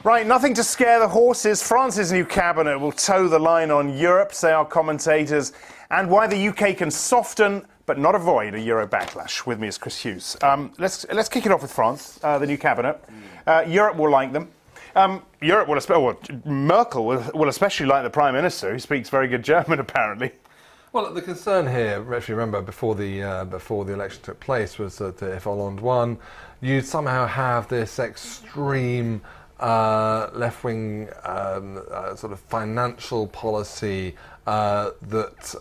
Right, nothing to scare the horses. France's new cabinet will toe the line on Europe, say our commentators, and why the UK can soften but not avoid a Euro backlash. With me is Chris Hughes. Let's kick it off with France, the new cabinet. Europe will like them. Merkel will especially like the Prime Minister, who speaks very good German, apparently. Well, the concern here, if you remember, before the election took place, was that if Hollande won, you'd somehow have this extreme left-wing sort of financial policy that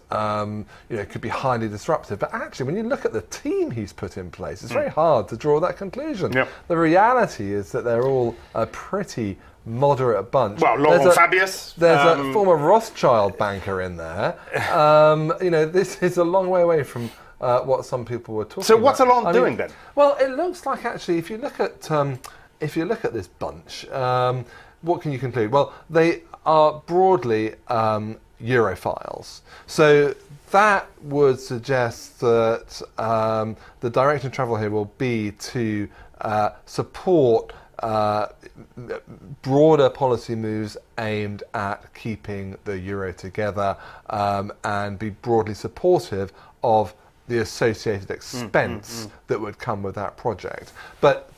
could be highly disruptive. But actually, when you look at the team he's put in place, it's very hard to draw that conclusion. Yep. The reality is that they're all a pretty moderate bunch. Well, Laurent Fabius. There's a former Rothschild banker in there. This is a long way away from what some people were talking about. So what's Hollande doing then? Well, it looks like actually, if you look at this bunch, what can you conclude? Well, they are broadly Europhiles. So that would suggest that the direction of travel here will be to support broader policy moves aimed at keeping the euro together and be broadly supportive of the associated expense that would come with that project. But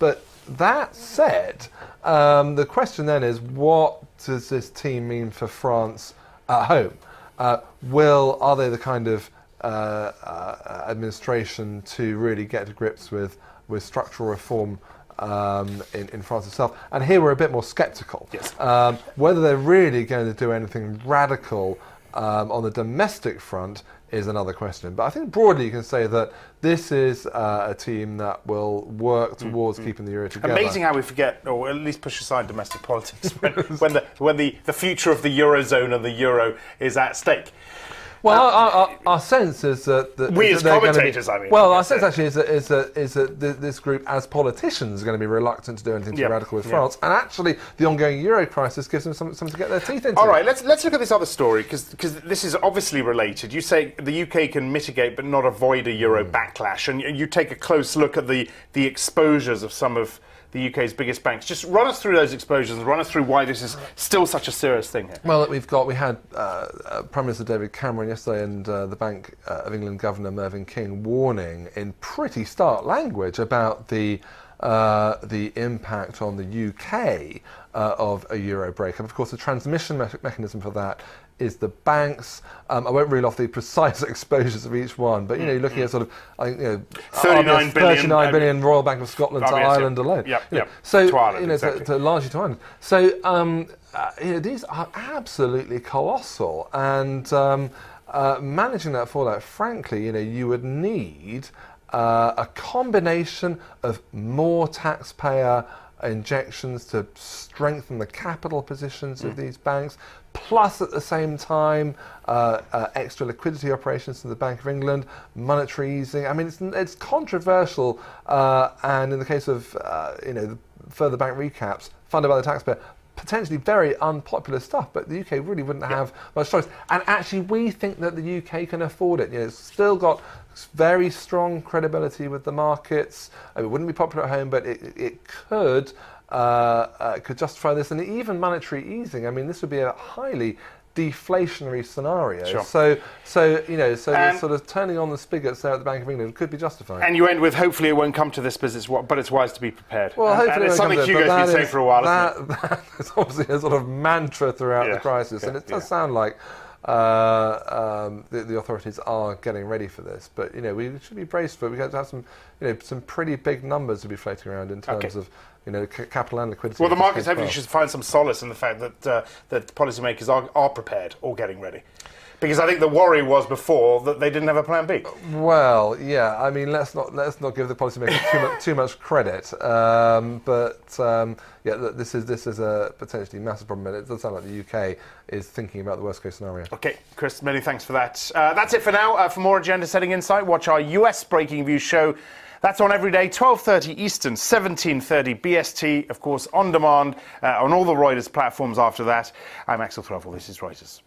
that said, the question then is, what does this team mean for France at home? Are they the kind of administration to really get to grips with structural reform in France itself? And here we're a bit more sceptical. Yes. Whether they're really going to do anything radical on the domestic front is another question. But I think broadly you can say that this is a team that will work towards keeping the euro together. Amazing how we forget, or at least push aside domestic politics, when the future of the eurozone and the euro is at stake. Well, our sense is that we as commentators, our sense actually is that this group, as politicians, are going to be reluctant to do anything too radical with France, and actually the ongoing euro crisis gives them something to get their teeth into. All right, let's look at this other story because this is obviously related. You say the UK can mitigate but not avoid a euro backlash, and you take a close look at the exposures of some of the UK's biggest banks. Just run us through those exposures and run us through why this is still such a serious thing here. Well, we had Prime Minister David Cameron yesterday and the Bank of England Governor Mervyn King warning in pretty stark language about the impact on the UK of a euro breakup. Of course, the transmission mechanism for that is the banks. I won't reel off the precise exposures of each one, but you're looking at sort of, I think, 39 billion Royal Bank of Scotland to Ireland alone. So to Ireland, exactly. Largely to Ireland. So these are absolutely colossal, and managing that fallout, frankly, you would need a combination of more taxpayer injections to strengthen the capital positions of these banks, plus at the same time extra liquidity operations from the Bank of England, monetary easing. I mean, it's controversial, and in the case of the further bank recaps funded by the taxpayer, potentially very unpopular stuff, but the UK really wouldn't have much choice. And actually, we think that the UK can afford it. It's still got very strong credibility with the markets. It wouldn't be popular at home, but it could justify this, and even monetary easing. I mean, this would be a highly deflationary scenario. Sure. So the sort of turning on the spigots there at the Bank of England could be justified. And you end with, hopefully it won't come to this, but it's wise to be prepared. Well, hopefully it's something Hugo's been saying for a while, isn't it? That is obviously a sort of mantra throughout the crisis, and it does sound like the authorities are getting ready for this. But we should be braced for it. We have to have some pretty big numbers to be floating around in terms of capital and liquidity. Well, the markets hopefully should find some solace in the fact that policymakers are prepared or getting ready. Because I think the worry was before that they didn't have a plan B. Well, yeah. I mean, let's not give the policymakers too much credit. This is a potentially massive problem, and it does sound like the UK is thinking about the worst case scenario. Okay, Chris, many thanks for that. That's it for now. For more agenda setting insight, watch our US Breaking Views show. That's on every day, 12:30 Eastern, 17:30 BST, of course, on demand, on all the Reuters platforms after that. I'm Axel Thruffle. This is Reuters.